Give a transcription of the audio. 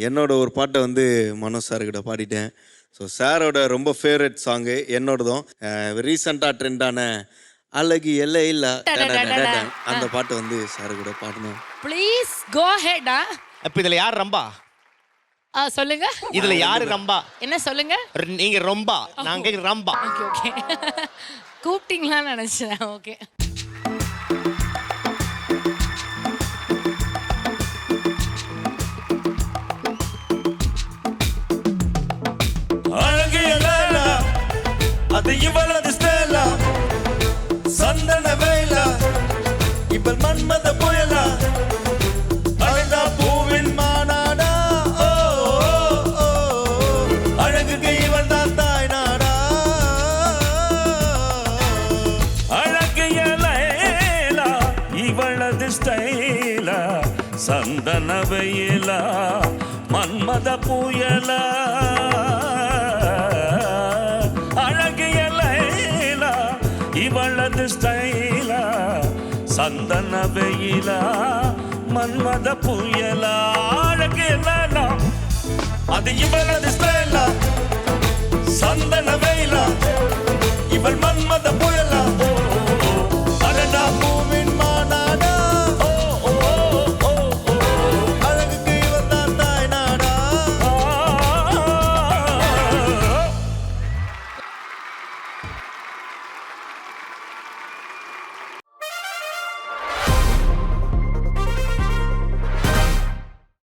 என்னோட ஒரு பாட்டை வந்து மனோஜ் சார்கிட்ட பாடிட்டேன். ஸோ சாரோட ரொம்ப ஃபேவரட் சாங்கு என்னோடதும். ரீசெண்டாக ட்ரெண்டான அழகு எல்லை இல்லா அந்த பாட்டு வந்து சாரு கூட பாடணும். Please go ahead. அப்ப இதுல யார் ரம்பா? சொல்லுங்க. இதுல யாரு ரம்பா? என்ன சொல்லுங்க? நீங்க ரொம்பா, நாங்க ரம்பா. Okay okay. கூப்பிட்டீங்களான்னு நினைச்சேன். ஓகே. அழகு எல்லையில அது இவளது ஸ்டேலா, சந்தன வேலா இவள் மன்மத புயலா, அழகா பூவின் மாநாடா, ஓ ஓ, அழகுக்கு இவள் தான் தாய் நாடா. அழகு எல்லையில இவளது ஸ்டைலா, சந்தன வேலா மன்மத புயலா, இவளது ஸ்டைலா, சந்தன வெயிலா மன்மத புயலா. அழகு இல்லா அது இவளது ஸ்டைலா, சந்தன வெயிலா இவள் மன்மத புயலா.